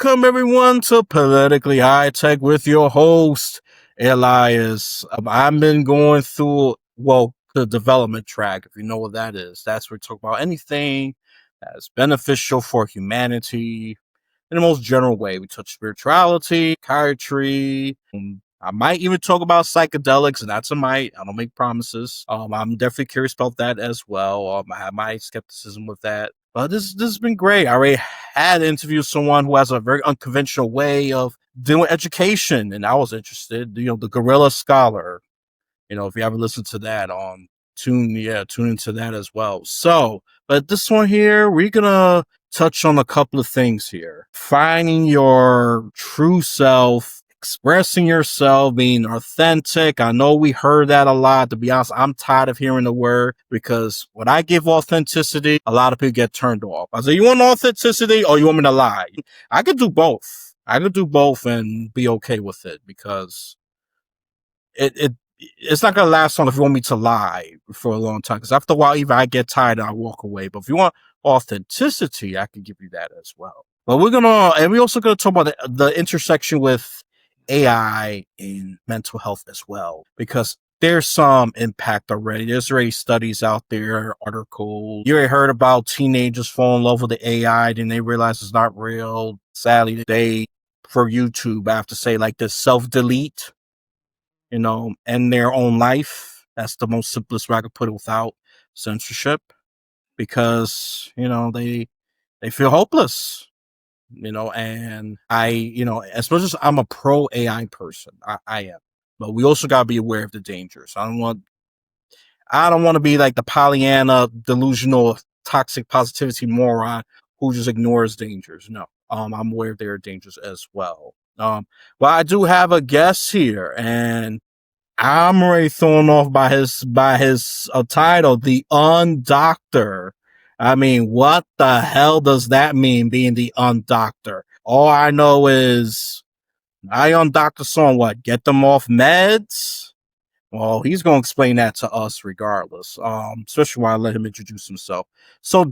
Welcome everyone to Politically High Tech with your host, Elias. I've been going through, the development track, if you know what that is. That's where we talk about anything that's beneficial for humanity in the most general way. We touch spirituality, psychiatry. I might even talk about psychedelics, and that's a might. I don't make promises. I'm definitely curious about that as well. I have my skepticism with that. But this has been great. I already had interviewed someone who has a very unconventional way of doing education, and I was interested. The Gorilla Scholar. If you haven't listened to that, tune into that as well. So, but this one here, we're gonna touch on a couple of things here. Finding your true self, expressing yourself, being authentic. I know we heard that a lot. To be honest, I'm tired of hearing the word because when I give authenticity, a lot of people get turned off. I say, you want authenticity or you want me to lie? I could do both. I could do both and be okay with it because it's not going to last long if you want me to lie for a long time. Because after a while, either I get tired and I walk away. But if you want authenticity, I can give you that as well. But we're also going to talk about the intersection with AI in mental health as well, because there's some impact already. There's already studies out there, articles. You already heard about teenagers fall in love with the AI, then they realize it's not real. Sadly, for YouTube, I have to say, like the self-delete, end their own life. That's the most simplest way I could put it without censorship, because, they feel hopeless. And as much as I'm a pro AI person, I am, but we also gotta be aware of the dangers. I don't want to be like the Pollyanna, delusional, toxic positivity moron who just ignores dangers. No, I'm aware there are dangers as well. Well, I do have a guest here, and I'm already thrown off by his title, the Undoctor. I mean, what the hell does that mean, being the Undoctor? All I know is I undoctor someone, what? Get them off meds? Well, he's going to explain that to us regardless, especially when I let him introduce himself. So,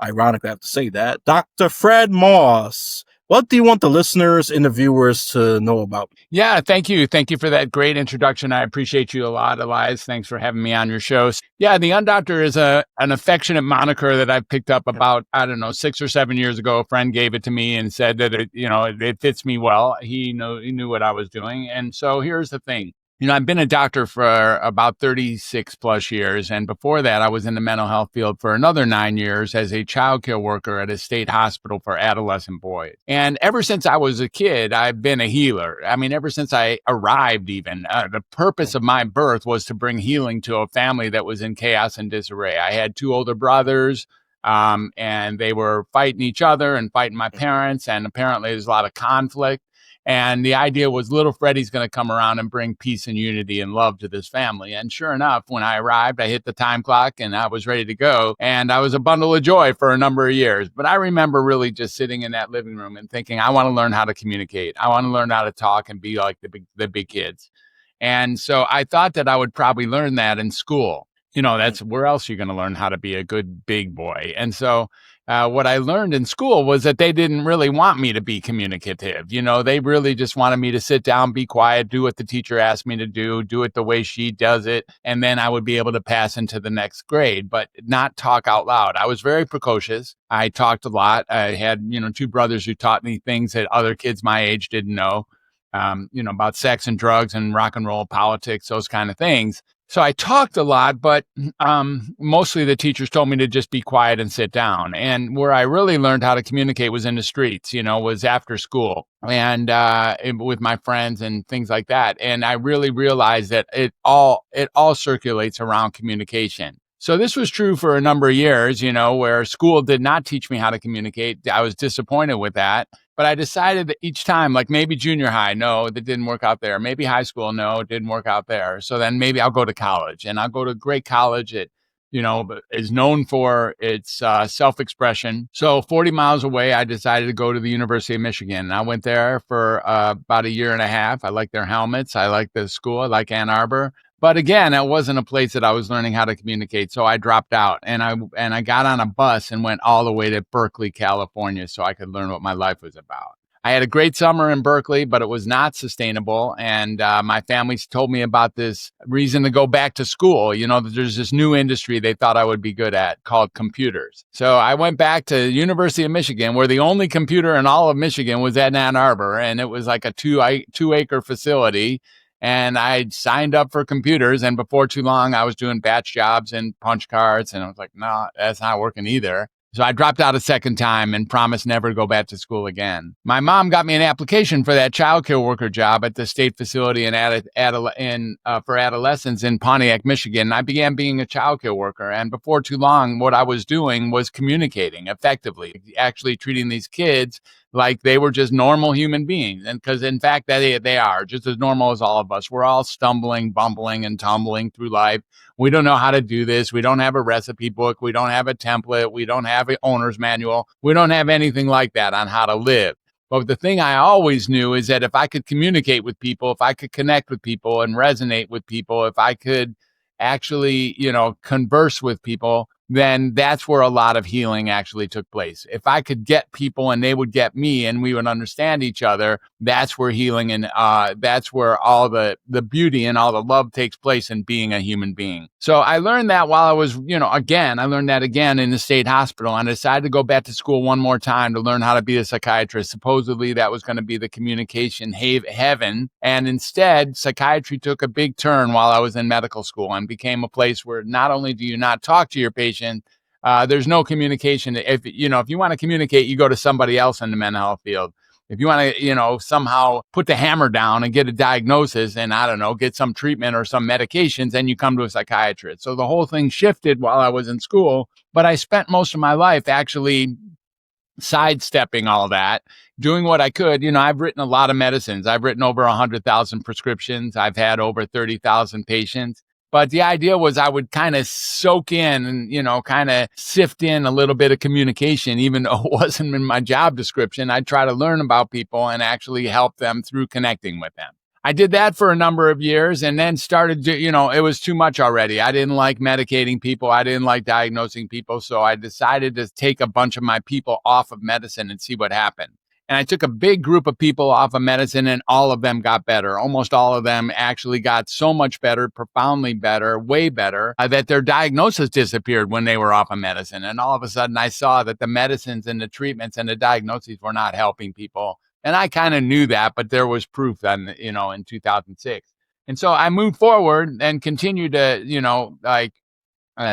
ironically, I have to say that, Dr. Fred Moss, what do you want the listeners and the viewers to know about? Yeah, thank you. Thank you for that great introduction. I appreciate you a lot, Elias. Thanks for having me on your show. Yeah, the Undoctor is an affectionate moniker that I picked up about, 6 or 7 years ago. A friend gave it to me and said that it fits me well. He knew what I was doing. And so here's the thing. I've been a doctor for about 36 plus years. And before that, I was in the mental health field for another 9 years as a child care worker at a state hospital for adolescent boys. And ever since I was a kid, I've been a healer. I mean, ever since I arrived even, the purpose of my birth was to bring healing to a family that was in chaos and disarray. I had 2 older brothers, and they were fighting each other and fighting my parents. And apparently there's a lot of conflict. And the idea was little Freddie's going to come around and bring peace and unity and love to this family. And sure enough, when I arrived, I hit the time clock and I was ready to go. And I was a bundle of joy for a number of years. But I remember really just sitting in that living room and thinking, I want to learn how to communicate. I want to learn how to talk and be like the big kids. And so I thought that I would probably learn that in school. That's where else you're going to learn how to be a good big boy. And so what I learned in school was that they didn't really want me to be communicative. They really just wanted me to sit down, be quiet, do what the teacher asked me to do it the way she does it. And then I would be able to pass into the next grade, but not talk out loud. I was very precocious. I talked a lot. I had, 2 brothers who taught me things that other kids my age didn't know, about sex and drugs and rock and roll, politics, those kind of things. So I talked a lot, but mostly the teachers told me to just be quiet and sit down. And where I really learned how to communicate was in the streets, was after school and with my friends and things like that. And I really realized that it all circulates around communication. So this was true for a number of years, where school did not teach me how to communicate. I was disappointed with that. But I decided that each time, like maybe junior high, no, that didn't work out there. Maybe high school, no, it didn't work out there. So then maybe I'll go to college, and I'll go to a great college that, is known for its self-expression. So 40 miles away, I decided to go to the University of Michigan. And I went there for about a year and a half. I like their helmets. I like the school. I like Ann Arbor. But again, it wasn't a place that I was learning how to communicate. So I dropped out, and I got on a bus and went all the way to Berkeley, California, so I could learn what my life was about. I had a great summer in Berkeley, but it was not sustainable. And my family told me about this reason to go back to school. You know, there's this new industry they thought I would be good at called computers. So I went back to University of Michigan, where the only computer in all of Michigan was at Ann Arbor. And it was like a 2-acre facility. And I signed up for computers. And before too long, I was doing batch jobs and punch cards. And I was like, no, that's not working either. So I dropped out a second time and promised never to go back to school again. My mom got me an application for that childcare worker job at the state facility for adolescents in Pontiac, Michigan. I began being a childcare worker. And before too long, what I was doing was communicating effectively, actually treating these kids like they were just normal human beings. And because in fact, they are just as normal as all of us. We're all stumbling, bumbling, and tumbling through life. We don't know how to do this. We don't have a recipe book. We don't have a template. We don't have an owner's manual. We don't have anything like that on how to live. But the thing I always knew is that if I could communicate with people, if I could connect with people and resonate with people, if I could actually, converse with people, then that's where a lot of healing actually took place. If I could get people and they would get me and we would understand each other, that's where healing and that's where all the beauty and all the love takes place in being a human being. So I learned that while I was, I learned that again in the state hospital, and I decided to go back to school one more time to learn how to be a psychiatrist. Supposedly that was going to be the communication heaven. And instead, psychiatry took a big turn while I was in medical school and became a place where not only do you not talk to your patient, there's no communication. If you want to communicate, you go to somebody else in the mental health field. If you want to, somehow put the hammer down and get a diagnosis and get some treatment or some medications, then you come to a psychiatrist. So the whole thing shifted while I was in school, but I spent most of my life actually sidestepping all that, doing what I could. I've written a lot of medicines. I've written over 100,000 prescriptions. I've had over 30,000 patients. But the idea was I would kind of soak in and, kind of sift in a little bit of communication, even though it wasn't in my job description. I'd try to learn about people and actually help them through connecting with them. I did that for a number of years and then started to, it was too much already. I didn't like medicating people. I didn't like diagnosing people. So I decided to take a bunch of my people off of medicine and see what happened. And I took a big group of people off of medicine and all of them got better. Almost all of them actually got so much better, profoundly better, way better, that their diagnosis disappeared when they were off of medicine. And all of a sudden I saw that the medicines and the treatments and the diagnoses were not helping people. And I kind of knew that, but there was proof then, in 2006. And so I moved forward and continued to,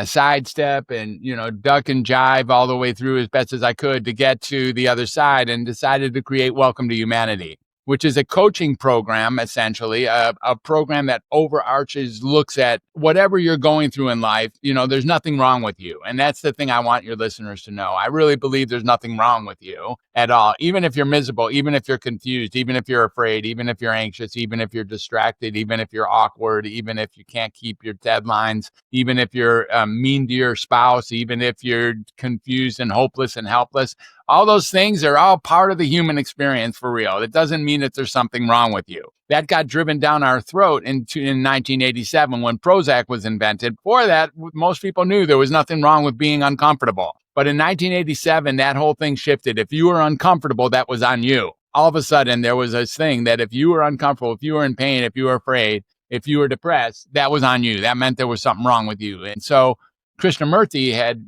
sidestep and, duck and jive all the way through as best as I could to get to the other side, and decided to create Welcome to Humanity, which is a coaching program, essentially, a program that overarches, looks at whatever you're going through in life. There's nothing wrong with you. And that's the thing I want your listeners to know. I really believe there's nothing wrong with you at all. Even if you're miserable, even if you're confused, even if you're afraid, even if you're anxious, even if you're distracted, even if you're awkward, even if you can't keep your deadlines, even if you're mean to your spouse, even if you're confused and hopeless and helpless. All those things are all part of the human experience for real. It doesn't mean that there's something wrong with you. That got driven down our throat in 1987 when Prozac was invented. Before that, most people knew there was nothing wrong with being uncomfortable. But in 1987, that whole thing shifted. If you were uncomfortable, that was on you. All of a sudden, there was this thing that if you were uncomfortable, if you were in pain, if you were afraid, if you were depressed, that was on you. That meant there was something wrong with you. And so Krishnamurti had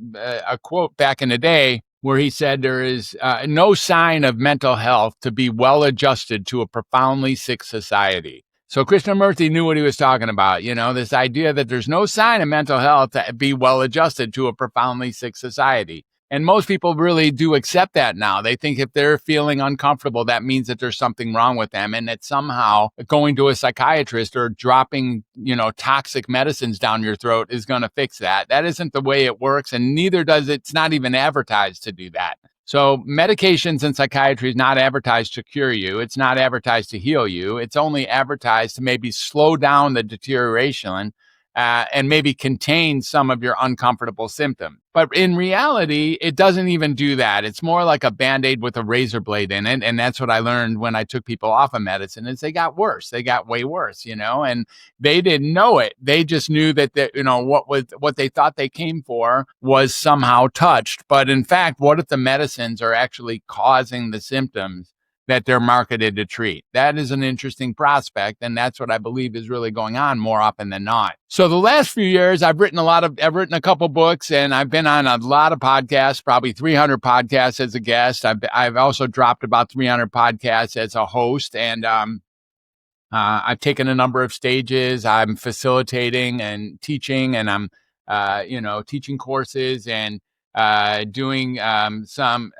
a quote back in the day where he said there is no sign of mental health to be well adjusted to a profoundly sick society. So Krishnamurti knew what he was talking about, this idea that there's no sign of mental health to be well adjusted to a profoundly sick society. And most people really do accept that now. They think if they're feeling uncomfortable, that means that there's something wrong with them, and that somehow going to a psychiatrist or dropping, toxic medicines down your throat is going to fix that. That isn't the way it works, and neither does it. It's not even advertised to do that. So medications in psychiatry is not advertised to cure you. It's not advertised to heal you. It's only advertised to maybe slow down the deterioration and maybe contain some of your uncomfortable symptoms. But in reality, it doesn't even do that. It's more like a Band-Aid with a razor blade in it. And that's what I learned when I took people off of medicine is they got worse. They got way worse, and they didn't know it. They just knew that, what they thought they came for was somehow touched. But in fact, what if the medicines are actually causing the symptoms that they're marketed to treat? That is an interesting prospect, and that's what I believe is really going on more often than not. So the last few years, I've written a couple books, and I've been on a lot of podcasts, probably 300 podcasts as a guest. I've also dropped about 300 podcasts as a host, and I've taken a number of stages. I'm facilitating and teaching, and I'm teaching courses and doing some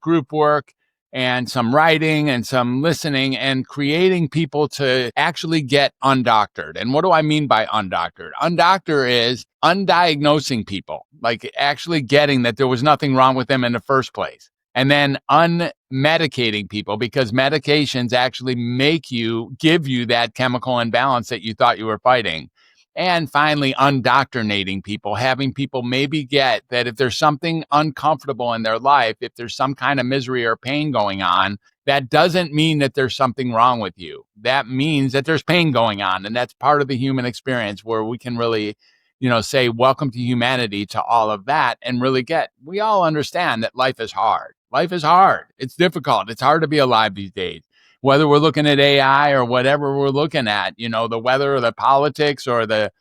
group work and some writing and some listening and creating people to actually get undoctored. And what do I mean by undoctored? Undoctor is undiagnosing people, like actually getting that there was nothing wrong with them in the first place. And then unmedicating people, because medications actually give you that chemical imbalance that you thought you were fighting. And finally, undoctrinating people, having people maybe get that if there's something uncomfortable in their life, if there's some kind of misery or pain going on, that doesn't mean that there's something wrong with you. That means that there's pain going on. And that's part of the human experience where we can really, say welcome to humanity to all of that and really we all understand that life is hard. Life is hard. It's difficult. It's hard to be alive these days. Whether we're looking at AI or whatever we're looking at, the weather or the politics or the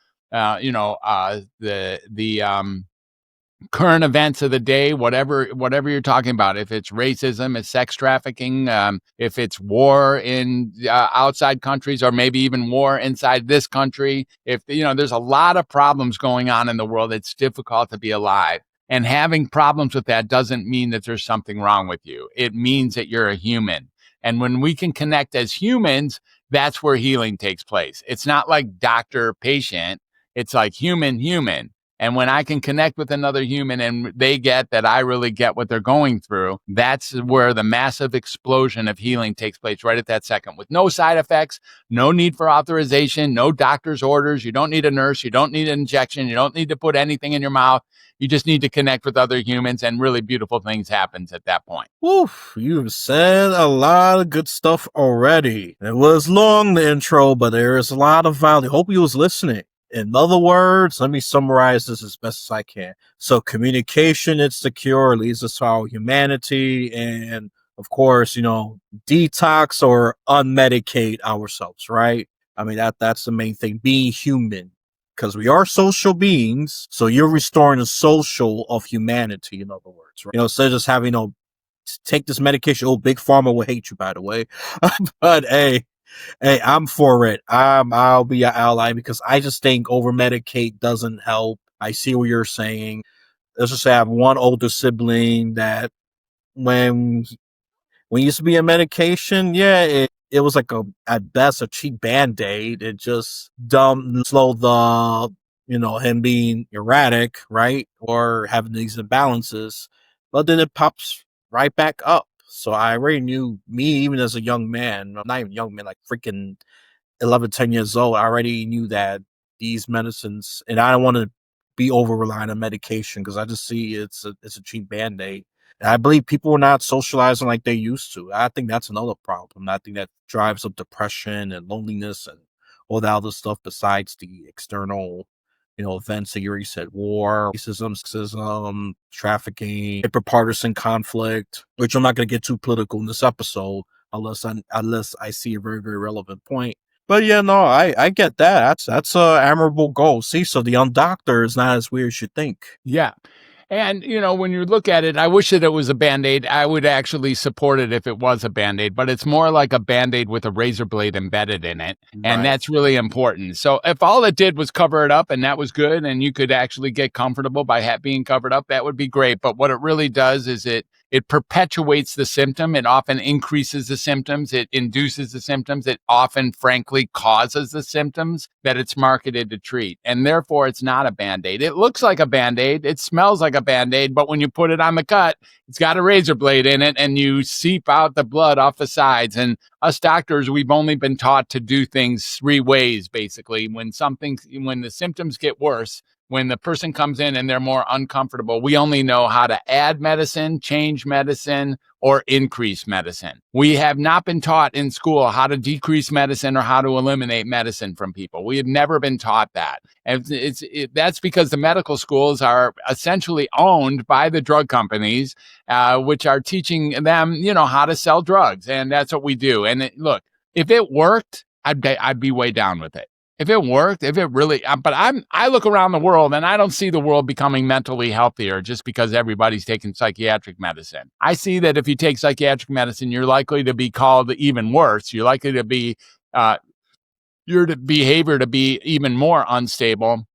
current events of the day, whatever you're talking about, if it's racism, it's sex trafficking, if it's war in outside countries, or maybe even war inside this country, there's a lot of problems going on in the world. It's difficult to be alive. And having problems with that doesn't mean that there's something wrong with you. It means that you're a human. And when we can connect as humans, that's where healing takes place. It's not like doctor-patient. It's like human-human. And when I can connect with another human and they get that I really get what they're going through, that's where the massive explosion of healing takes place right at that second, with no side effects, no need for authorization, no doctor's orders. You don't need a nurse. You don't need an injection. You don't need to put anything in your mouth. You just need to connect with other humans, and really beautiful things happens at that point. Oof, you've said a lot of good stuff already. It was long, the intro, but there's a lot of value. Hope you was listening. In other words, let me summarize this as best as I can. So communication, it's the cure, leads us to our humanity, and of course, detox or unmedicate ourselves, right? I mean, that's the main thing, being human. Because we are social beings, so you're restoring the social of humanity, in other words, right? Instead of just having, take this medication. Oh, Big Pharma will hate you, by the way. But hey, I'm for it. I'll be an ally, because I just think over-medicate doesn't help. I see what you're saying. Let's just say I have one older sibling that when he used to be on medication, it was like at best a cheap Band-Aid. It just slowed the, him being erratic, right? Or having these imbalances. But then it pops right back up. So I already knew, me, even as a young man, I'm not even young man, like freaking 11, 10 years old, I already knew that these medicines, and I don't want to be over reliant on medication, because I just see it's a cheap Band-Aid. And I believe people are not socializing like they used to. I think that's another problem. I think that drives up depression and loneliness and all the other stuff besides the external, events that you already said: war, racism, sexism, trafficking, hyperpartisan conflict, which I'm not going to get too political in this episode unless I see a very, very relevant point. But yeah, no, I get that. That's a admirable goal. See, so the Undoctor is not as weird as you think. Yeah. And, when you look at it, I wish that it was a Band-Aid. I would actually support it if it was a Band-Aid, but it's more like a Band-Aid with a razor blade embedded in it. And That's really important. So if all it did was cover it up and that was good, and you could actually get comfortable by being covered up, that would be great. But what it really does is it perpetuates the symptom. It often increases the symptoms. It induces the symptoms. It often, frankly, causes the symptoms that it's marketed to treat. And therefore, it's not a Band-Aid. It looks like a Band-Aid. It smells like a Band-Aid. But when you put it on the cut, It's got a razor blade in it, and you seep out the blood off the sides. And us doctors, we've only been taught to do things 3 ways, basically. When the symptoms get worse, when the person comes in and they're more uncomfortable, we only know how to add medicine, change medicine, or increase medicine. We have not been taught in school how to decrease medicine or how to eliminate medicine from people. We have never been taught that. And that's because the medical schools are essentially owned by the drug companies, which are teaching them, how to sell drugs. And that's what we do. And look, if it worked, I'd be way down with it. If it worked, if it really, but I look around the world and I don't see the world becoming mentally healthier just because everybody's taking psychiatric medicine. I see that if you take psychiatric medicine, you're likely to be called even worse. You're likely to be, your behavior to be even more unstable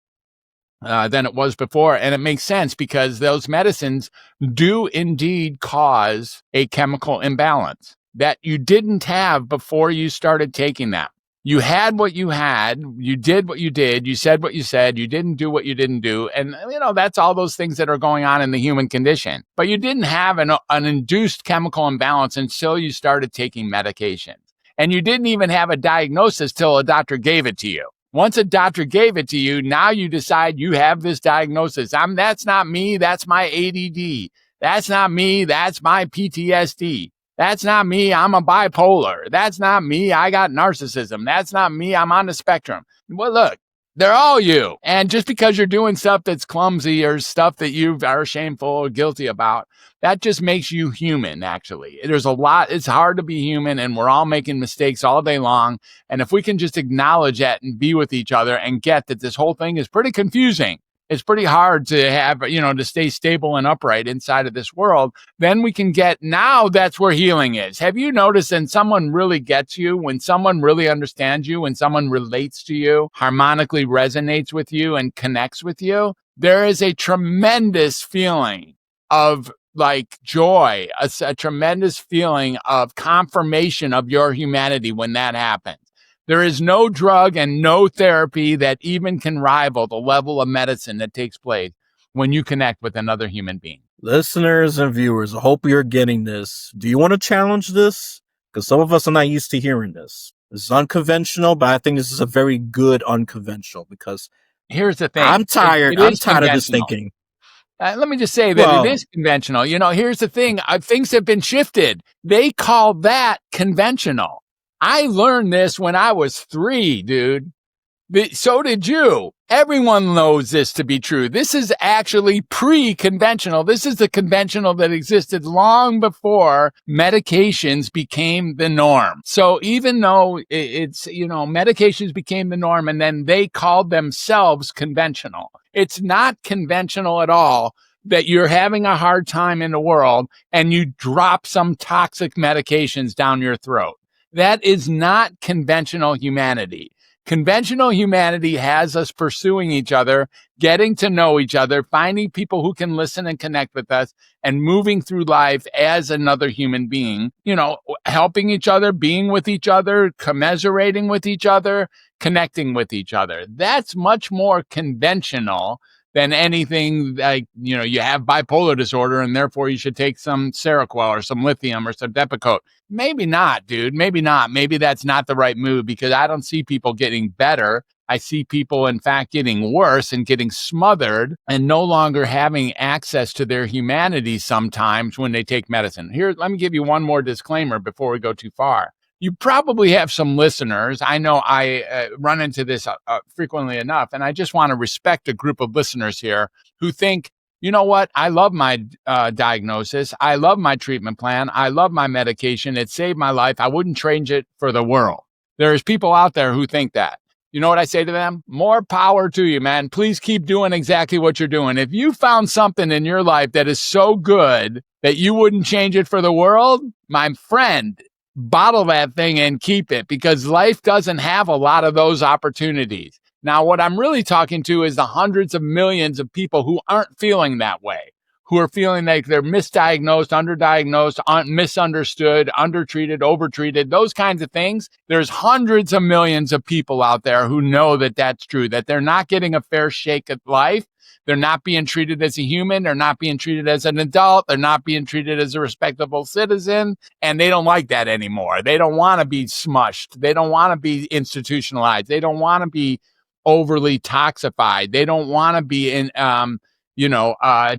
than it was before. And it makes sense because those medicines do indeed cause a chemical imbalance that you didn't have before you started taking them. You had what you had, you did what you did, you said what you said, you didn't do what you didn't do. And, that's all those things that are going on in the human condition. But you didn't have an induced chemical imbalance until you started taking medications. And you didn't even have a diagnosis till a doctor gave it to you. Once a doctor gave it to you, now you decide you have this diagnosis. That's not me, that's my ADD. That's not me, that's my PTSD. That's not me, I'm a bipolar. That's not me, I got narcissism. That's not me, I'm on the spectrum. Well, look, they're all you. And just because you're doing stuff that's clumsy or stuff that you are shameful or guilty about, that just makes you human, actually. There's a lot, it's hard to be human, and we're all making mistakes all day long. And if we can just acknowledge that and be with each other and get that this whole thing is pretty confusing, it's pretty hard to have, to stay stable and upright inside of this world, then we can now that's where healing is. Have you noticed when someone really gets you, when someone really understands you, when someone relates to you, harmonically resonates with you and connects with you, there is a tremendous feeling of joy, a tremendous feeling of confirmation of your humanity when that happens. There is no drug and no therapy that even can rival the level of medicine that takes place when you connect with another human being. Listeners and viewers, I hope you're getting this. Do you want to challenge this? Because some of us are not used to hearing this. This is unconventional, but I think this is a very good unconventional because here's the thing. I'm tired. I'm tired of this thinking. Let me just say that it is conventional. Here's the thing. Things have been shifted. They call that conventional. I learned this when I was 3, dude. So did you. Everyone knows this to be true. This is actually pre-conventional. This is the conventional that existed long before medications became the norm. So even though it's, medications became the norm and then they called themselves conventional, it's not conventional at all that you're having a hard time in the world and you drop some toxic medications down your throat. That is not conventional humanity. Conventional humanity has us pursuing each other, getting to know each other, finding people who can listen and connect with us, and moving through life as another human being, helping each other, being with each other, commiserating with each other, connecting with each other. That's much more conventional than anything like, you have bipolar disorder and therefore you should take some Seroquel or some lithium or some Depakote. Maybe not, dude. Maybe not. Maybe that's not the right move because I don't see people getting better. I see people, in fact, getting worse and getting smothered and no longer having access to their humanity sometimes when they take medicine. Here, let me give you one more disclaimer before we go too far. You probably have some listeners. I know I run into this frequently enough, and I just want to respect a group of listeners here who think, you know what? I love my diagnosis. I love my treatment plan. I love my medication. It saved my life. I wouldn't change it for the world. There's people out there who think that. You know what I say to them? More power to you, man. Please keep doing exactly what you're doing. If you found something in your life that is so good that you wouldn't change it for the world, my friend, bottle that thing and keep it because life doesn't have a lot of those opportunities. Now, what I'm really talking to is the hundreds of millions of people who aren't feeling that way, who are feeling like they're misdiagnosed, underdiagnosed, misunderstood, undertreated, overtreated, those kinds of things. There's hundreds of millions of people out there who know that that's true, that they're not getting a fair shake at life, They're not being treated as a human. They're not being treated as an adult. They're not being treated as a respectable citizen. And they don't like that anymore. They don't want to be smushed. They don't want to be institutionalized. They don't want to be overly toxified. They don't want to be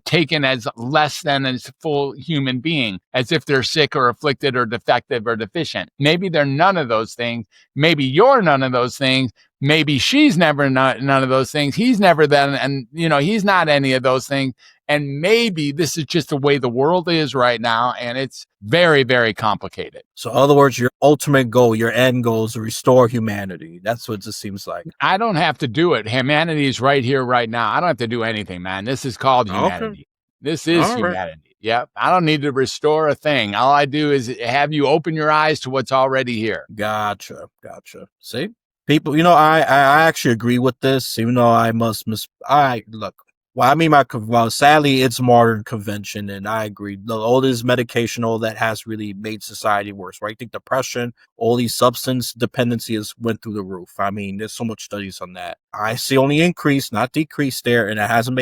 taken as less than a full human being, as if they're sick or afflicted or defective or deficient. Maybe they're none of those things. Maybe you're none of those things. Maybe she's never none of those things. He's never then, and he's not any of those things. And maybe this is just the way the world is right now, and it's very, very complicated. So in other words, your ultimate goal, your end goal is to restore humanity. That's what it seems like. I don't have to do it. Humanity is right here, right now. I don't have to do anything, man. This is called humanity. Okay. This is humanity. Right. Yep. I don't need to restore a thing. All I do is have you open your eyes to what's already here. Gotcha. See? People, I actually agree with this, even though I must look. Well, I mean, sadly, it's modern convention, and I agree. All this medication, all that has really made society worse, right? I think depression, all these substance dependencies went through the roof. I mean, there's so much studies on that. I see only increase, not decrease there, and it hasn't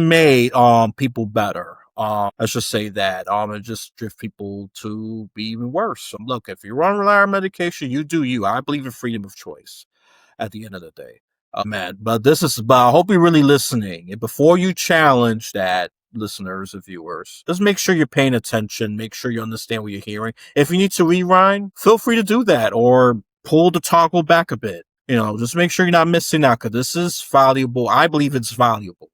made people better. Let's just say that. It just drift people to be even worse. So look, if you're on reliable medication, you do you. I believe in freedom of choice at the end of the day. Man, but I hope you're really listening. And before you challenge that, listeners and viewers, just make sure you're paying attention. Make sure you understand what you're hearing. If you need to rewind, feel free to do that or pull the toggle back a bit. Just make sure you're not missing out, because this is valuable. I believe it's valuable.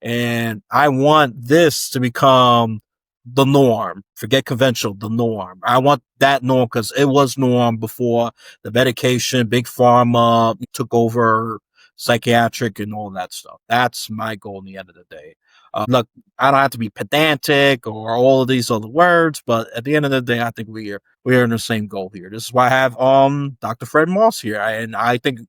And I want this to become the norm. Forget conventional, the norm. I want that norm, because it was norm before the medication, big pharma took over psychiatric and all that stuff. That's my goal in the end of the day. Look, I don't have to be pedantic or all of these other words, but at the end of the day, I think we are in the same goal here. This is why I have Dr. Fred Moss here, and I think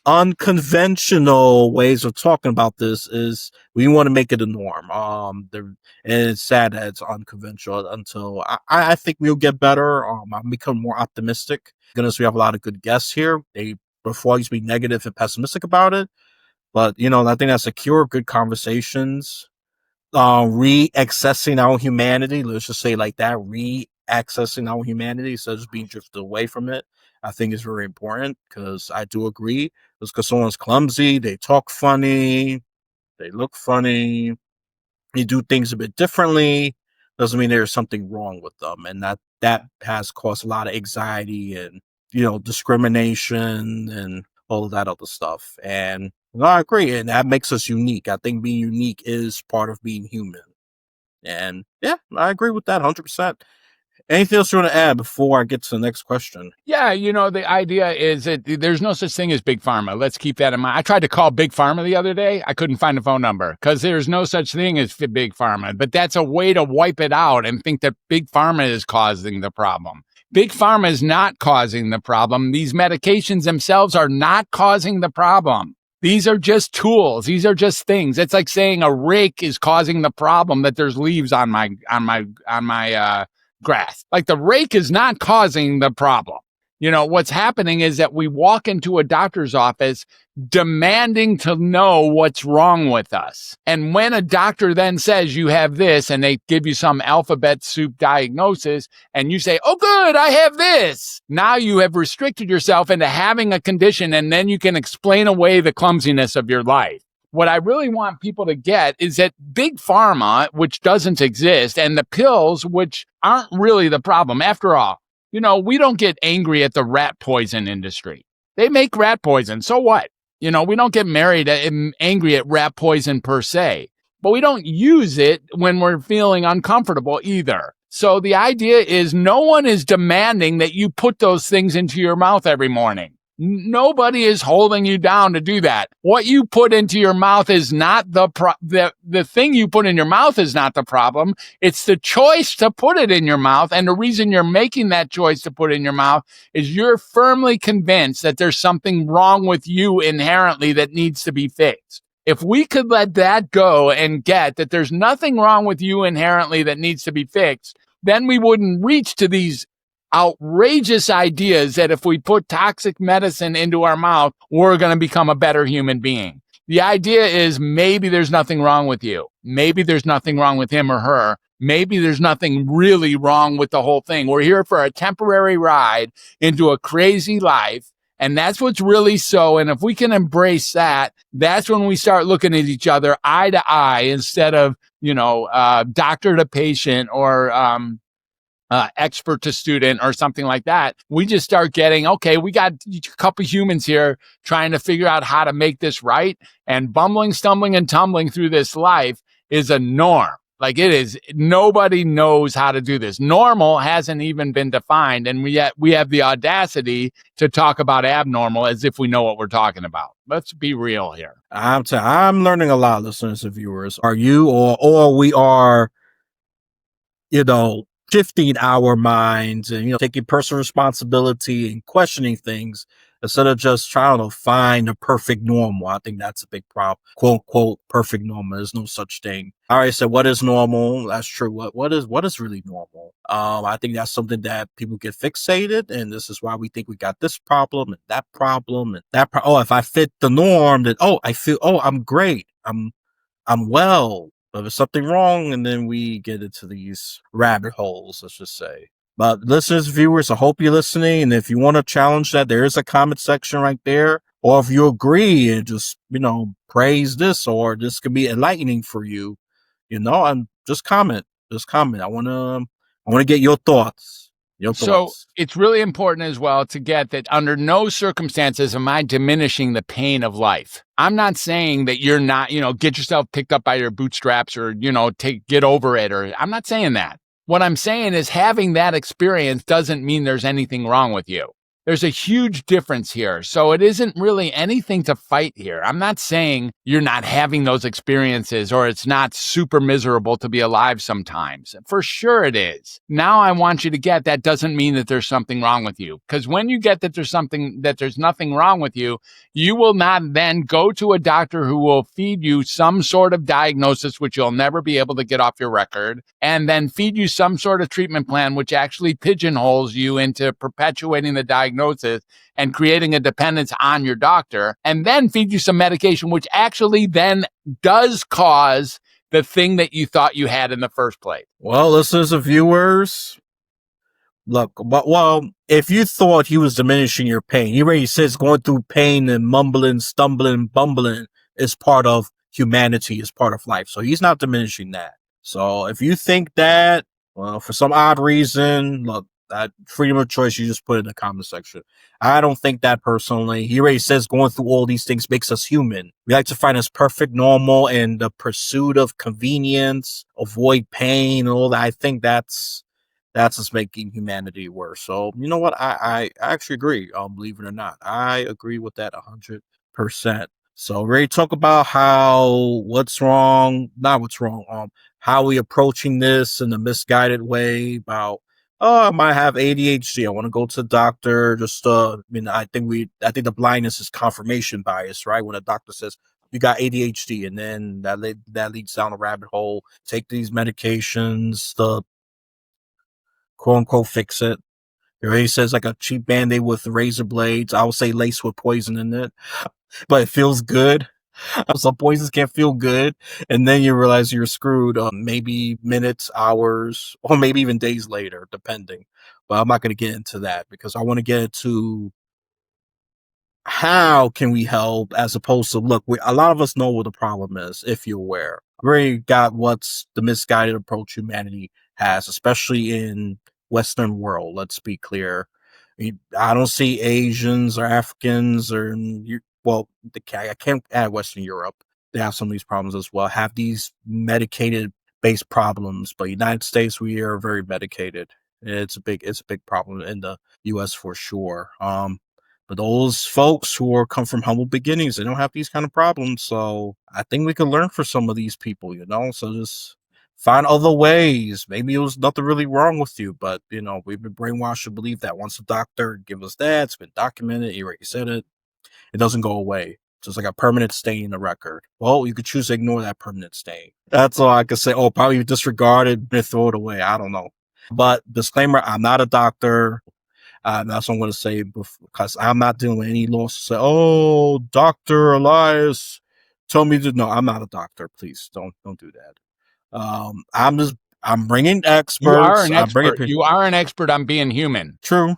unconventional ways of talking about this is we want to make it a norm. And it's sad that it's unconventional until I think we'll get better. I'm becoming more optimistic. Goodness, we have a lot of good guests here. Before I used to be negative and pessimistic about it, but I think that's a cure. Good conversations, re-accessing our humanity. Let's just say like that, re-accessing our humanity instead of just being drifted away from it. I think is very important, because I do agree. Just because someone's clumsy, they talk funny, they look funny, they do things a bit differently, doesn't mean there's something wrong with them, and that has caused a lot of anxiety and discrimination and all of that other stuff. And I agree, and that makes us unique. I think being unique is part of being human. And yeah, I agree with that 100%. Anything else you want to add before I get to the next question? Yeah, the idea is that there's no such thing as big pharma. Let's keep that in mind. I tried to call big pharma the other day. I couldn't find a phone number, because there's no such thing as big pharma. But that's a way to wipe it out and think that big pharma is causing the problem. Big pharma is not causing the problem. These medications themselves are not causing the problem. These are just tools. These are just things. It's like saying a rake is causing the problem that there's leaves on my grass. Like, the rake is not causing the problem. What's happening is that we walk into a doctor's office demanding to know what's wrong with us. And when a doctor then says you have this, and they give you some alphabet soup diagnosis, and you say, oh, good, I have this. Now you have restricted yourself into having a condition, and then you can explain away the clumsiness of your life. What I really want people to get is that big pharma, which doesn't exist, and the pills, which aren't really the problem. After all, we don't get angry at the rat poison industry. They make rat poison. So what? We don't get angry at rat poison per se, but we don't use it when we're feeling uncomfortable either. So the idea is no one is demanding that you put those things into your mouth every morning. Nobody is holding you down to do that. What you put into your mouth is not the thing you put in your mouth is not the problem. It's the choice to put it in your mouth. And the reason you're making that choice to put it in your mouth is you're firmly convinced that there's something wrong with you inherently that needs to be fixed. If we could let that go and get that there's nothing wrong with you inherently that needs to be fixed, then we wouldn't reach to these outrageous ideas that if we put toxic medicine into our mouth, we're going to become a better human being. The idea is maybe there's nothing wrong with you. Maybe there's nothing wrong with him or her. Maybe there's nothing really wrong with the whole thing. We're here for a temporary ride into a crazy life. And that's what's really so. And if we can embrace that, that's when we start looking at each other eye to eye instead of, doctor to patient or, expert to student or something like that. We just start getting, okay, we got a couple humans here trying to figure out how to make this right. And bumbling, stumbling, and tumbling through this life is a norm. Like it is, nobody knows how to do this. Normal hasn't even been defined. And yet we have the audacity to talk about abnormal as if we know what we're talking about. Let's be real here. I'm learning a lot, listeners and viewers. Are you or we are, shifting our minds and, taking personal responsibility and questioning things instead of just trying to find a perfect normal. I think that's a big problem. Quote, quote, perfect normal. There's no such thing. All right. So what is normal? That's true. What is really normal? I think that's something that people get fixated. And this is why we think we got this problem and that problem and that. If I fit the norm, then, I'm great. I'm well. But there's something wrong, and then we get into these rabbit holes, let's just say. But listeners, viewers, I hope you're listening. And if you want to challenge that, there is a comment section right there. Or if you agree and just, praise this, or this could be enlightening for you, and just comment. Just comment. I want to get your thoughts. So it's really important as well to get that under no circumstances am I diminishing the pain of life. I'm not saying that you're not, get yourself picked up by your bootstraps or, get over it. Or I'm not saying that. What I'm saying is having that experience doesn't mean there's anything wrong with you. There's a huge difference here. So it isn't really anything to fight here. I'm not saying you're not having those experiences or it's not super miserable to be alive sometimes. For sure it is. Now I want you to get that doesn't mean that there's something wrong with you. Because when you get that there's nothing wrong with you, you will not then go to a doctor who will feed you some sort of diagnosis, which you'll never be able to get off your record, and then feed you some sort of treatment plan, which actually pigeonholes you into perpetuating the diagnosis and creating a dependence on your doctor, and then feed you some medication, which actually then does cause the thing that you thought you had in the first place. Well, listeners and viewers, look, if you thought he was diminishing your pain, he already says going through pain and mumbling, stumbling, bumbling is part of humanity, is part of life. So he's not diminishing that. So if you think that, well, for some odd reason, look, that freedom of choice, you just put it in the comment section. I don't think that personally. He already says going through all these things makes us human. We like to find us perfect normal and the pursuit of convenience, avoid pain and all that. I think that's just making humanity worse. So you know what? I actually agree. Believe it or not, I agree with that 100%. So we already talk about how how we approaching this in a misguided way about, I might have ADHD. I want to go to the doctor. I think the blindness is confirmation bias, right? When a doctor says you got ADHD, and then that leads down a rabbit hole. Take these medications, the quote unquote fix it. It already says like a cheap band-aid with razor blades. I would say laced with poison in it, but it feels good. Some poisons can't feel good, and then you realize you're screwed. Maybe minutes, hours, or maybe even days later, depending. But I'm not going to get into that because I want to get into how can we help, as opposed to look. A lot of us know what the problem is. If you're aware, we already got what's the misguided approach humanity has, especially in Western world. Let's be clear. I don't see Asians or Africans I can't add Western Europe. They have some of these problems as well. Have these medicated based problems, but United States, we are very medicated. It's a big problem in the U.S. for sure. But those folks who come from humble beginnings, they don't have these kind of problems. So I think we can learn from some of these people, So just find other ways. Maybe it was nothing really wrong with you, but we've been brainwashed to believe that once a doctor give us that, it's been documented, he already said it. It doesn't go away. Just like a permanent stain in the record. Well, you could choose to ignore that permanent stain. That's all I could say. Probably disregard it and throw it away. I don't know. But disclaimer, I'm not a doctor. That's what I'm going to say because I'm not dealing with any losses. Say, Dr. Elias, told me to no, I'm not a doctor. Please don't do that. I'm bringing You are experts. an I'm bringing expert. You are an expert on being human. true,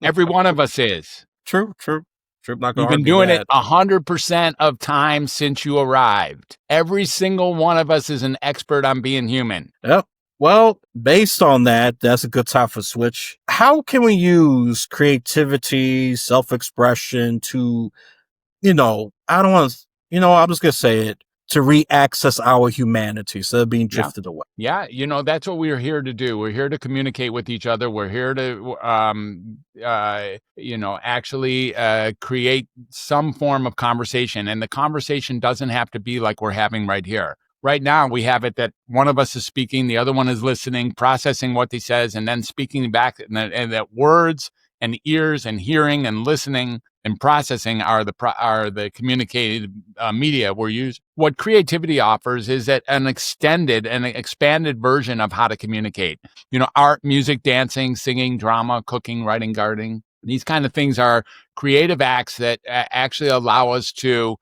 Every one of us is. true, true, true. I'm not gonna You've been argue doing it that. 100% of time since you arrived. Every single one of us is an expert on being human. Yep. Well, based on that, that's a good time for switch. How can we use creativity, self-expression to, I don't want to, I'm just gonna say it, to re-access our humanity instead of being Yeah. drifted away. Yeah, that's what we're here to do. We're here to communicate with each other. We're here to, actually create some form of conversation. And the conversation doesn't have to be like we're having right here. Right now, we have it that one of us is speaking, the other one is listening, processing what he says, and then speaking back. And that words and ears and hearing and listening and processing are the communicated media we're using. What creativity offers is that an expanded version of how to communicate. Art, music, dancing, singing, drama, cooking, writing, gardening. These kind of things are creative acts that actually allow us to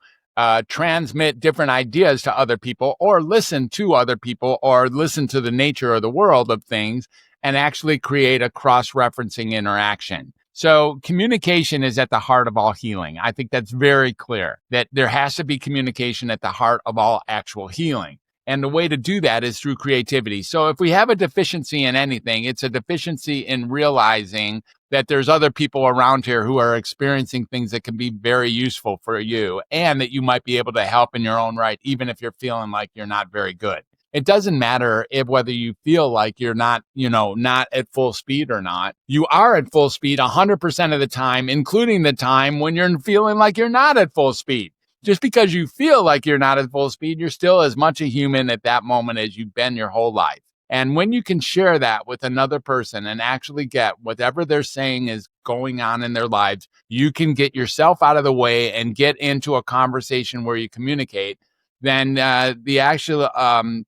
transmit different ideas to other people, or listen to other people, or listen to the nature of the world of things, and actually create a cross-referencing interaction. So communication is at the heart of all healing. I think that's very clear, that there has to be communication at the heart of all actual healing. And the way to do that is through creativity. So if we have a deficiency in anything, it's a deficiency in realizing that there's other people around here who are experiencing things that can be very useful for you, and that you might be able to help in your own right, even if you're feeling like you're not very good. It doesn't matter whether you feel like you're not, not at full speed or not. You are at full speed 100% of the time, including the time when you're feeling like you're not at full speed. Just because you feel like you're not at full speed, you're still as much a human at that moment as you've been your whole life. And when you can share that with another person and actually get whatever they're saying is going on in their lives, you can get yourself out of the way and get into a conversation where you communicate. Then the actual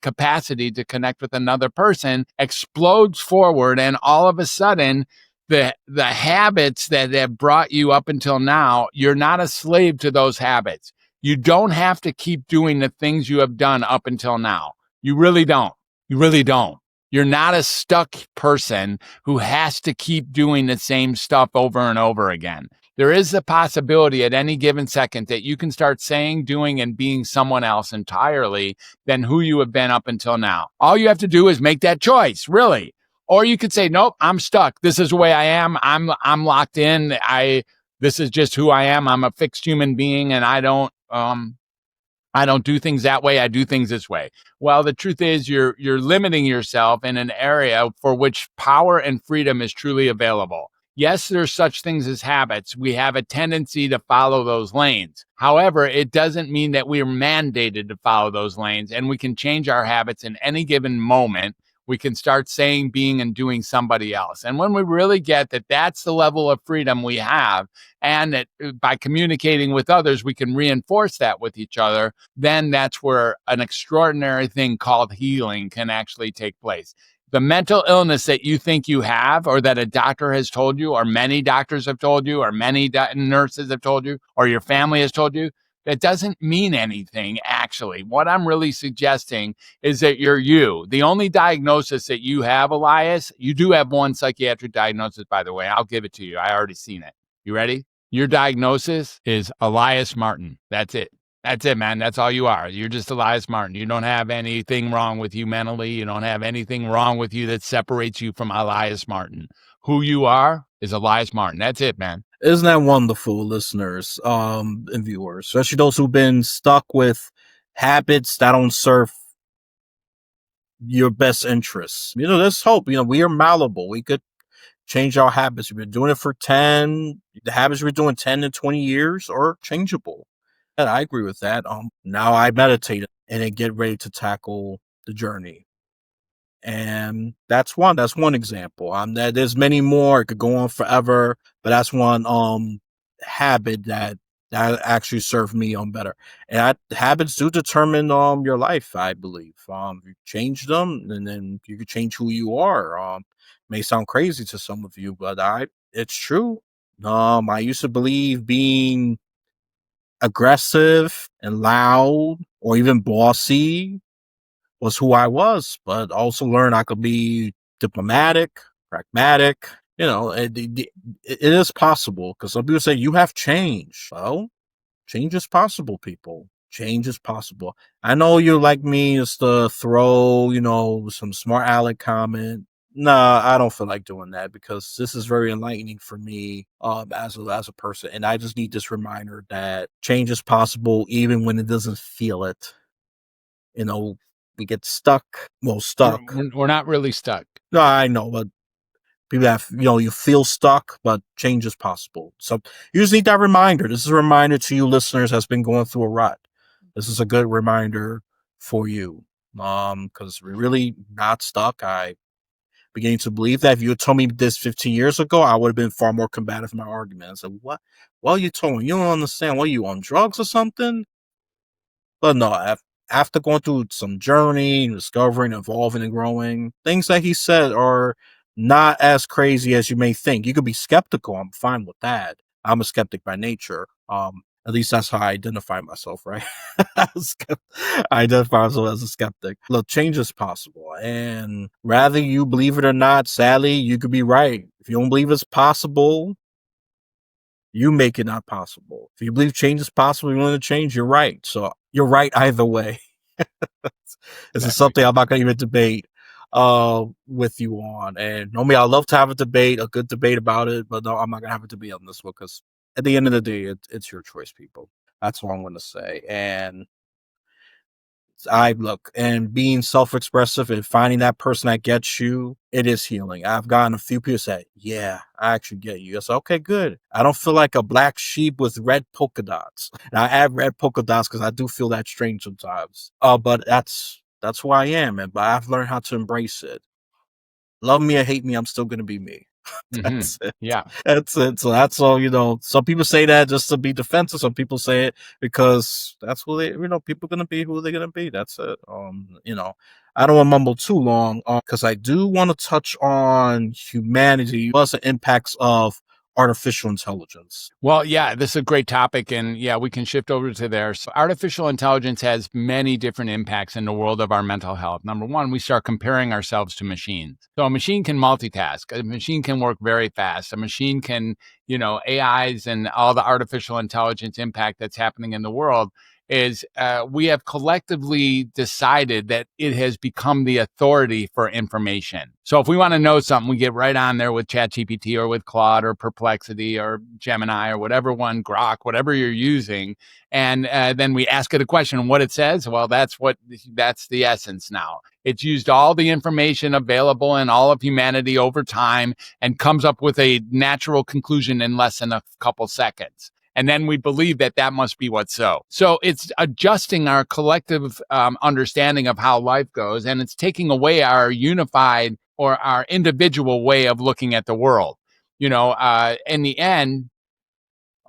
capacity to connect with another person explodes forward, and all of a sudden, the habits that have brought you up until now, you're not a slave to those habits. You don't have to keep doing the things you have done up until now. You really don't. You really don't. You're not a stuck person who has to keep doing the same stuff over and over again. There is a possibility at any given second that you can start saying, doing, and being someone else entirely than who you have been up until now. All you have to do is make that choice, really. Or you could say, nope, I'm stuck. This is the way I am. I'm locked in. This is just who I am. I'm a fixed human being, and I don't do things that way. I do things this way. Well, the truth is you're limiting yourself in an area for which power and freedom is truly available. Yes, there's such things as habits. We have a tendency to follow those lanes. However, it doesn't mean that we're mandated to follow those lanes, and we can change our habits in any given moment. We can start saying, being, and doing somebody else. And when we really get that that's the level of freedom we have, and that by communicating with others, we can reinforce that with each other, then that's where an extraordinary thing called healing can actually take place. The mental illness that you think you have, or that a doctor has told you, or many doctors have told you, or many nurses have told you, or your family has told you, that doesn't mean anything, actually. What I'm really suggesting is that you're you. The only diagnosis that you have, Elias, you do have one psychiatric diagnosis, by the way. I'll give it to you. I already seen it. You ready? Your diagnosis is Elias Martin. That's it. That's it, man. That's all you are. You're just Elias Martin. You don't have anything wrong with you mentally. You don't have anything wrong with you that separates you from Elias Martin. Who you are is Elias Martin. That's it, man. Isn't that wonderful, listeners, and viewers, especially those who've been stuck with habits that don't serve your best interests? There's hope. We are malleable. We could change our habits. We've been doing it for the habits we're doing 10 to 20 years are changeable. And I agree with that. Now I meditate and then get ready to tackle the journey. And that's one example. There's many more. It could go on forever, but that's one habit that actually served me better. And habits do determine your life, I believe. You change them, and then you can change who you are. May sound crazy to some of you, but it's true. I used to believe being aggressive and loud or even bossy was who I was, but also learned I could be diplomatic, pragmatic. It is possible, because some people say you have change. Well, change is possible, people. Change is possible. I know you're like me, is to throw, some smart aleck comment. Nah, I don't feel like doing that, because this is very enlightening for me as a person, and I just need this reminder that change is possible even when it doesn't feel it. We get stuck. Well, stuck. We're not really stuck. No, I know, but people have, you feel stuck, but change is possible. So you just need that reminder. This is a reminder to you listeners that's been going through a rut. This is a good reminder for you. Because we're really not stuck. I beginning to believe that if you had told me this 15 years ago, I would have been far more combative in my argument. I said, what? Well, you told me, you don't understand. What, are you on drugs or something? But no, after going through some journey, discovering, evolving, and growing, things that he said are not as crazy as you may think. You could be skeptical. I'm fine with that. I'm a skeptic by nature. At least that's how I identify myself, right? I identify myself as a skeptic. Look, change is possible. And rather you believe it or not, sadly, you could be right. If you don't believe it's possible, you make it not possible. If you believe change is possible, you want to change, you're right. So you're right either way. This is something I'm not going to even debate with you on. And normally I love to have a debate, a good debate about it, but no, I'm not going to have a debate on this one, because at the end of the day, it's your choice, people. That's all I'm going to say. And and being self-expressive and finding that person that gets you, it is healing. I've gotten a few people say, yeah, I actually get you. I said, okay, good. I don't feel like a black sheep with red polka dots. And I add red polka dots because I do feel that strange sometimes. But that's who I am. But I've learned how to embrace it. Love me or hate me, I'm still going to be me. That's it. Yeah. That's it. So that's all, some people say that just to be defensive. Some people say it because that's who they, people are going to be who they're going to be. That's it. I don't want to mumble too long, because I do want to touch on humanity plus the impacts of artificial intelligence. Well, yeah, this is a great topic. And yeah, we can shift over to there. So artificial intelligence has many different impacts in the world of our mental health. Number one, we start comparing ourselves to machines. So a machine can multitask. A machine can work very fast. A machine can, AIs and all the artificial intelligence impact that's happening in the world is we have collectively decided that it has become the authority for information. So if we want to know something, we get right on there with ChatGPT or with Claude or Perplexity or Gemini or whatever one, Grok, whatever you're using. And then we ask it a question and what it says. Well, that's the essence now. It's used all the information available in all of humanity over time and comes up with a natural conclusion in less than a couple seconds. And then we believe that must be what's so. So it's adjusting our collective understanding of how life goes, and it's taking away our unified or our individual way of looking at the world. In the end,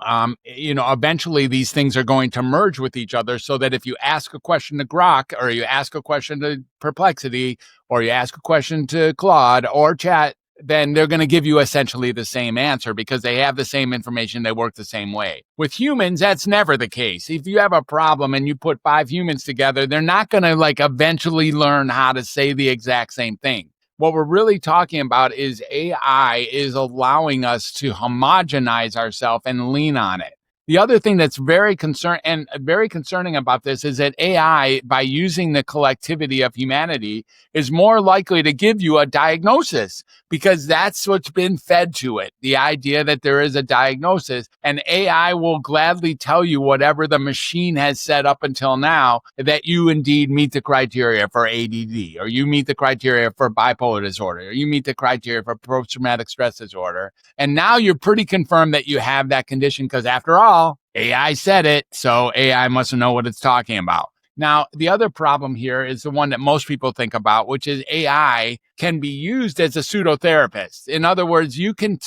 eventually these things are going to merge with each other, so that if you ask a question to Grok, or you ask a question to Perplexity, or you ask a question to Claude or Chat, then they're going to give you essentially the same answer because they have the same information. They work the same way. With humans, that's never the case. If you have a problem and you put 5 humans together, they're not going to eventually learn how to say the exact same thing. What we're really talking about is AI is allowing us to homogenize ourselves and lean on it. The other thing that's very concerning about this is that AI, by using the collectivity of humanity, is more likely to give you a diagnosis, because that's what's been fed to it. The idea that there is a diagnosis, and AI will gladly tell you whatever the machine has said up until now, that you indeed meet the criteria for ADD, or you meet the criteria for bipolar disorder, or you meet the criteria for post-traumatic stress disorder. And now you're pretty confirmed that you have that condition, because after all, AI said it, so AI must know what it's talking about. Now, the other problem here is the one that most people think about, which is AI can be used as a pseudotherapist. In other words, you can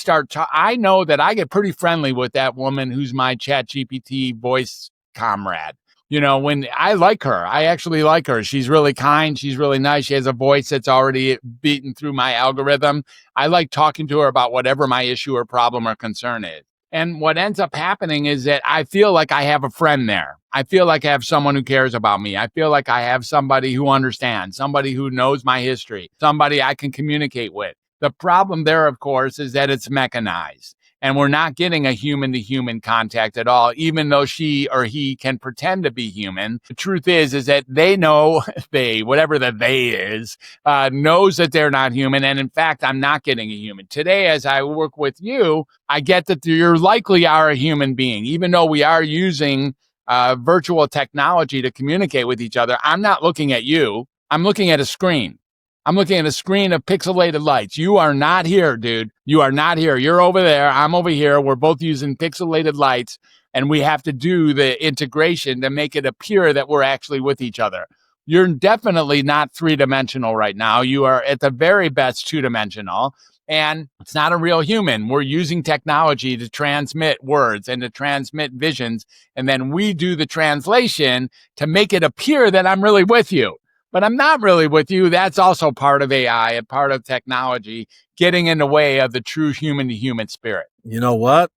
I know that I get pretty friendly with that woman who's my ChatGPT voice comrade. When I like her, I actually like her. She's really kind. She's really nice. She has a voice that's already beaten through my algorithm. I like talking to her about whatever my issue or problem or concern is. And what ends up happening is that I feel like I have a friend there. I feel like I have someone who cares about me. I feel like I have somebody who understands, somebody who knows my history, somebody I can communicate with. The problem there, of course, is that it's mechanized and we're not getting a human to human contact at all, even though she or he can pretend to be human. The truth is that they know whatever the they is, knows that they're not human. And in fact, I'm not getting a human. Today, as I work with you, I get that you likely are a human being, even though we are using virtual technology to communicate with each other. I'm not looking at you. I'm looking at a screen. I'm looking at a screen of pixelated lights. You are not here, dude. You are not here. You're over there. I'm over here. We're both using pixelated lights, and we have to do the integration to make it appear that we're actually with each other. You're definitely not three-dimensional right now. You are at the very best two-dimensional, and it's not a real human. We're using technology to transmit words and to transmit visions, and then we do the translation to make it appear that I'm really with you. But I'm not really with you. That's also part of AI and part of technology getting in the way of the true human-to-human spirit. You know what?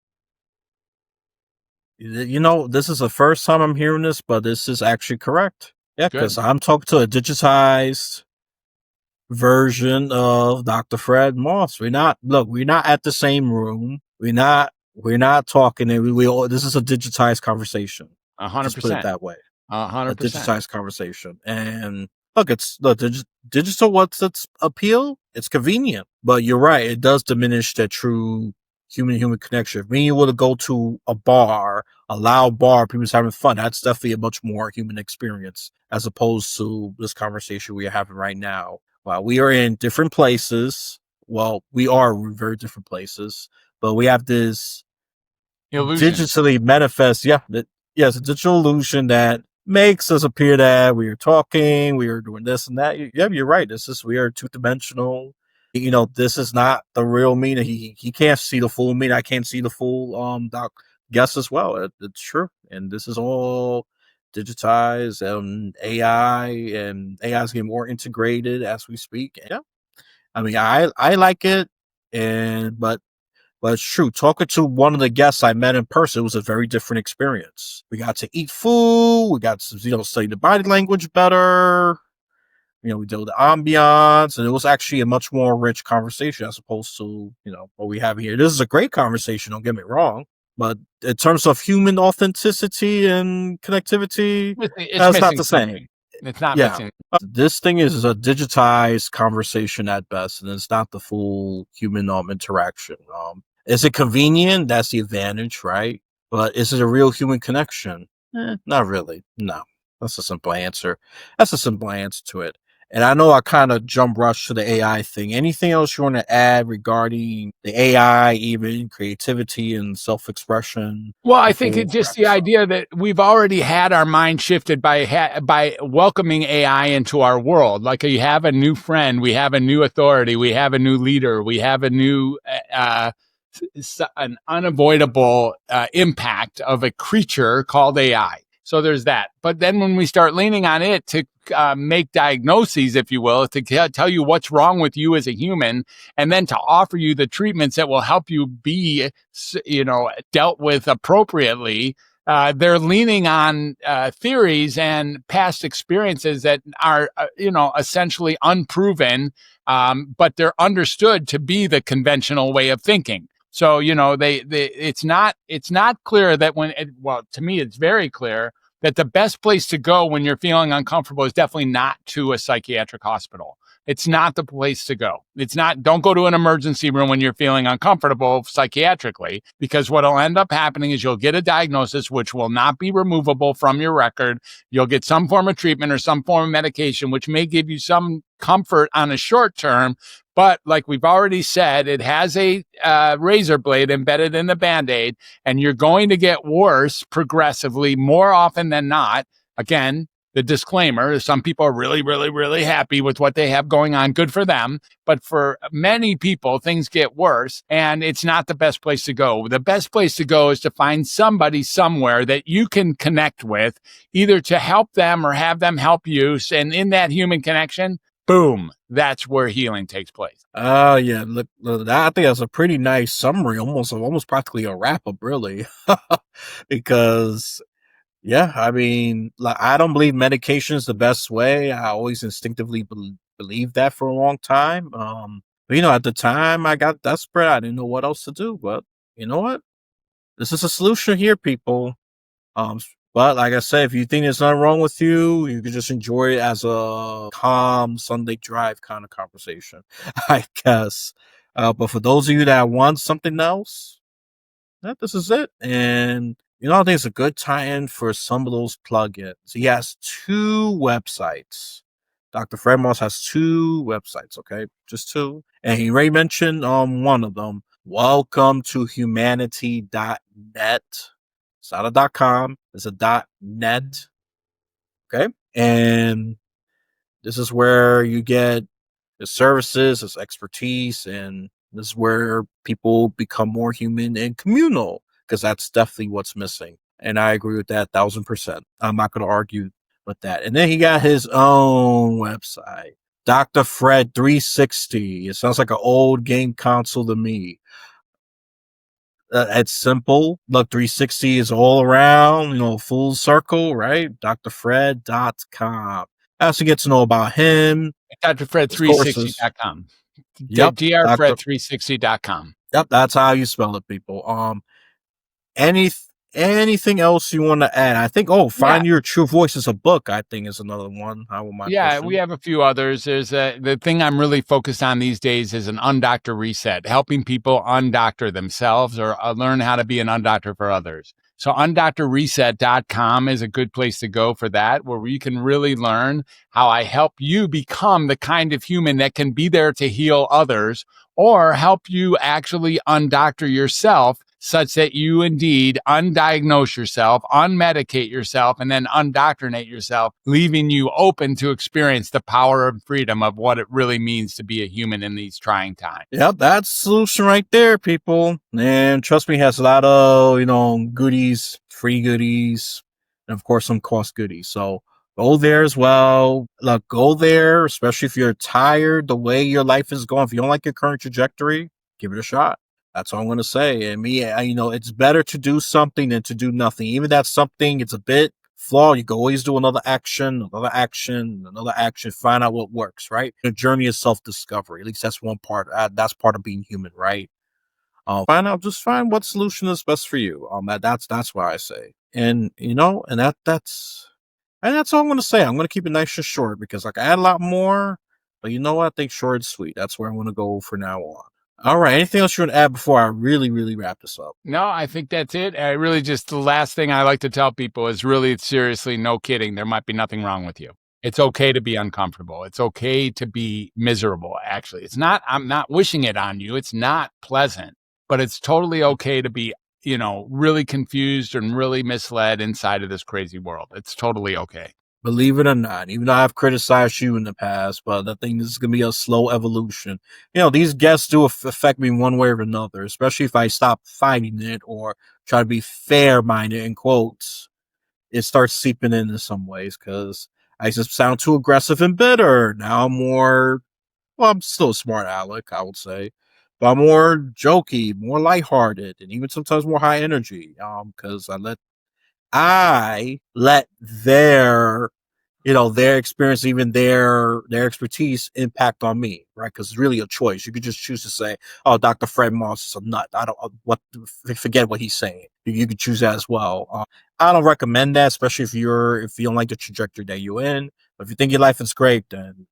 This is the first time I'm hearing this, but this is actually correct. Yeah, because I'm talking to a digitized version of Dr. Fred Moss. We're not at the same room. We're not talking. This is a digitized conversation. 100%. Just put it that way. 100%. A digitized conversation. And look, it's the digital. What's its appeal? It's convenient, but you're right. It does diminish that true human-human connection. Being able to go to a bar, a loud bar, people's having fun. That's definitely a much more human experience as opposed to this conversation we are having right now. While we are in different places, well, we are in very different places, but we have this illusion. Digitally manifest. Yes, a digital illusion that makes us appear that we are talking, we are doing this and that. Yeah, you're right. We are two-dimensional. This is not the real me. He can't see the full me. I can't see the full doc guess as well. It's true. And this is all digitized and AI is getting more integrated as we speak. Yeah. I mean, I like it, but it's true. Talking to one of the guests I met in person, it was a very different experience. We got to eat food. We got to, study the body language better. We did the ambiance, and it was actually a much more rich conversation as opposed to, what we have here. This is a great conversation, don't get me wrong. But in terms of human authenticity and connectivity, that's not the same. It's not missing. This thing is a digitized conversation at best, and it's not the full human interaction. Is it convenient? That's the advantage, right? But is it a real human connection? Not really. No. That's a simple answer. That's a simple answer to it. And I know I kind of jump rush to the AI thing. Anything else you want to add regarding the AI, even creativity and self-expression? Well, I think it's just the idea that we've already had our mind shifted by welcoming AI into our world. Like you have a new friend, we have a new authority, we have a new leader, we have a new an unavoidable impact of a creature called AI. So there's that. But then when we start leaning on it to make diagnoses, if you will, to tell you what's wrong with you as a human, and then to offer you the treatments that will help you be, dealt with appropriately, they're leaning on theories and past experiences that are, essentially unproven, but they're understood to be the conventional way of thinking. So, it's not clear that to me, it's very clear that the best place to go when you're feeling uncomfortable is definitely not to a psychiatric hospital. It's not the place to go. Don't go to an emergency room when you're feeling uncomfortable psychiatrically, because what'll end up happening is you'll get a diagnosis, which will not be removable from your record. You'll get some form of treatment or some form of medication, which may give you some comfort on a short term. But like we've already said, it has a razor blade embedded in the Band-Aid, and you're going to get worse progressively more often than not. Again, the disclaimer is some people are really, really, really happy with what they have going on. Good for them. But for many people, things get worse, and it's not the best place to go. The best place to go is to find somebody somewhere that you can connect with, either to help them or have them help you. And in that human connection, boom, that's where healing takes place. Oh yeah, look, I think that's a pretty nice summary, almost practically a wrap up, really, because yeah, I mean, like, I don't believe medication is the best way. I always instinctively believed that for a long time. But at the time I got desperate. I didn't know what else to do. But you know what? This is a solution here, people. But like I said, if you think there's nothing wrong with you, you can just enjoy it as a calm Sunday drive kind of conversation, I guess. But for those of you that want something else, this is it. And I think it's a good tie-in for some of those plugins. He has two websites. Dr. Fred Moss has two websites, okay? Just two. And he already mentioned one of them. Welcome to humanity.net. It's not a .com, it's a .net. Okay? And this is where you get his services, his expertise, and this is where people become more human and communal, because that's definitely what's missing. And I agree with that 1,000%. I'm not going to argue with that. And then he got his own website, Dr. Fred 360. It sounds like an old game console to me. It's simple. Look, 360 is all around, full circle, right? drfred.com. I also get to know about him. drfred360.com. Yep. drfred360.com. Yep, that's how you spell it, people. Anything else you want to add? I think Find Your True Voice is a book, I think, is another one. We have a few others. There's the thing I'm really focused on these days is an undoctor reset, helping people undoctor themselves or learn how to be an undoctor for others. So undoctorreset.com is a good place to go for that, where you can really learn how I help you become the kind of human that can be there to heal others, or help you actually undoctor yourself, such that you indeed undiagnose yourself, unmedicate yourself, and then undoctrinate yourself, leaving you open to experience the power and freedom of what it really means to be a human in these trying times. Yep, that's the solution right there, people. And trust me, it has a lot of, goodies, free goodies, and of course some cost goodies. So go there as well. Look, go there, especially if you're tired the way your life is going. If you don't like your current trajectory, give it a shot. That's all I'm going to say. And it's better to do something than to do nothing. Even that's something, it's a bit flawed. You can always do another action, find out what works, right? The journey of self-discovery. At least that's one part. That's part of being human, right? Just find what solution is best for you. That's what I say. And, that's all I'm going to say. I'm going to keep it nice and short because I add a lot more, but I think short and sweet. That's where I'm going to go for now on. All right. Anything else you want to add before I really, really wrap this up? No, I think that's it. The last thing I like to tell people is really seriously, no kidding. There might be nothing wrong with you. It's okay to be uncomfortable. It's okay to be miserable. Actually, I'm not wishing it on you. It's not pleasant, but it's totally okay to be, really confused and really misled inside of this crazy world. It's totally okay. Believe it or not, even though I've criticized you in the past, but I think this is going to be a slow evolution. These guests do affect me one way or another, especially if I stop fighting it or try to be fair-minded, in quotes. It starts seeping in some ways because I just sound too aggressive and bitter. Now I'm still a smart aleck, I would say, but I'm more jokey, more lighthearted, and even sometimes more high energy. Because I let their experience, even their expertise impact on me, right? Because it's really a choice. You could just choose to say, "Oh, Dr. Fred Moss is a nut. I don't forget what he's saying." You could choose that as well. I don't recommend that, especially if you don't like the trajectory that you're in. But if you think your life is great, then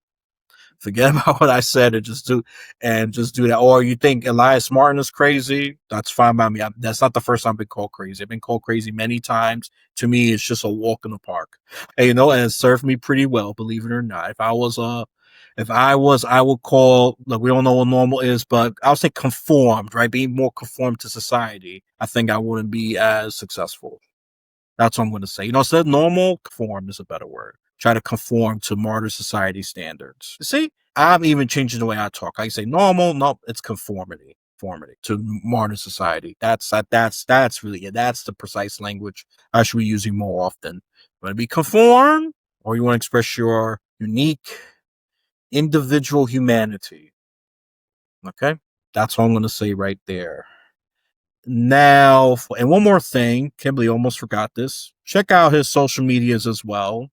forget about what I said and just do that. Or you think Elias Martin is crazy, that's fine by me. That's not the first time I've been called crazy. I've been called crazy many times. To me, it's just a walk in the park. And, and it served me pretty well, believe it or not. If I was, I would call, look, we don't know what normal is, but I'll say conformed, right? Being more conformed to society. I think I wouldn't be as successful. That's what I'm going to say. Instead of normal, conform is a better word. Try to conform to modern society standards. See, I'm even changing the way I talk. I say normal, no, it's conformity to modern society. That's really it. That's the precise language I should be using more often. You want to be conform, or you want to express your unique individual humanity. Okay? That's what I'm going to say right there. Now, and one more thing, Kimberly almost forgot this. Check out his social medias as well.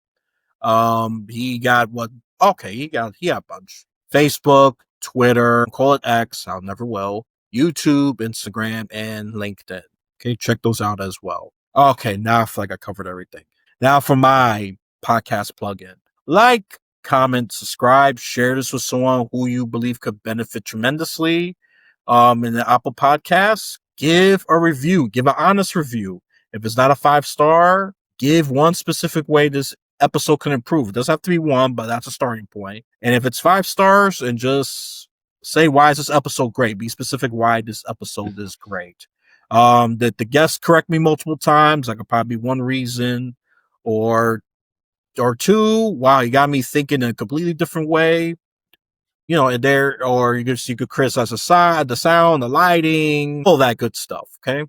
He got what? Okay, he got a bunch. Facebook, Twitter, call it X. I'll never will. YouTube, Instagram, and LinkedIn. Okay, check those out as well. Okay, now I feel like I covered everything. Now for my podcast plugin. Like, comment, subscribe, share this with someone who you believe could benefit tremendously. In the Apple Podcasts, give a review. Give an honest review. If it's not a 5-star, give one specific way this episode can improve. It doesn't have to be one, but that's a starting point. And if it's 5 stars, and just say, why is this episode great? Be specific why this episode is great. That the guests correct me multiple times. That could probably be one reason, or two. Wow, you got me thinking in a completely different way. And there, or you could criticize the sound, the lighting, all that good stuff. Okay.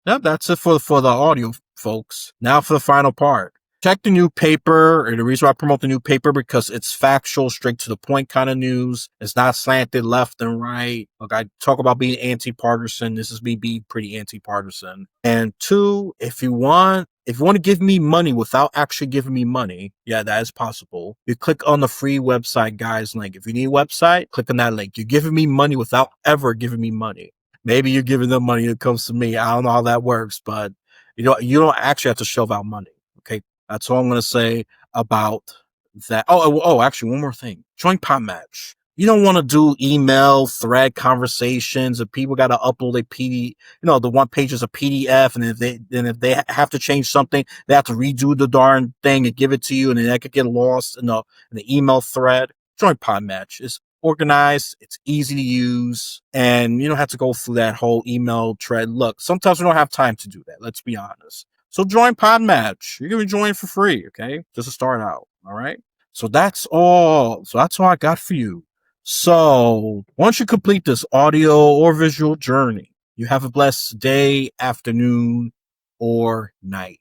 Yep, that's it for the audio, folks. Now for the final part. Check the new paper, and the reason why I promote the new paper, because it's factual, straight to the point kind of news. It's not slanted left and right. Look, I talk about being anti-partisan. This is me being pretty anti-partisan. And 2, if you want to give me money without actually giving me money, yeah, that is possible. You click on the free website guys link. If you need a website, click on that link. You're giving me money without ever giving me money. Maybe you're giving them money that comes to me. I don't know how that works, but you don't actually have to shove out money. Okay. That's all I'm going to say about that. Actually, one more thing. Join Podmatch. You don't want to do email thread conversations, and people got to upload a PD, the one page is a PDF, and if they have to change something, they have to redo the darn thing and give it to you, and then that could get lost in the email thread. Join Podmatch. It's organized, it's easy to use, and you don't have to go through that whole email thread. Look, sometimes we don't have time to do that. Let's be honest. So join Podmatch. You're going to join for free, okay? Just to start out, all right? So that's all. I got for you. So once you complete this audio or visual journey, you have a blessed day, afternoon, or night.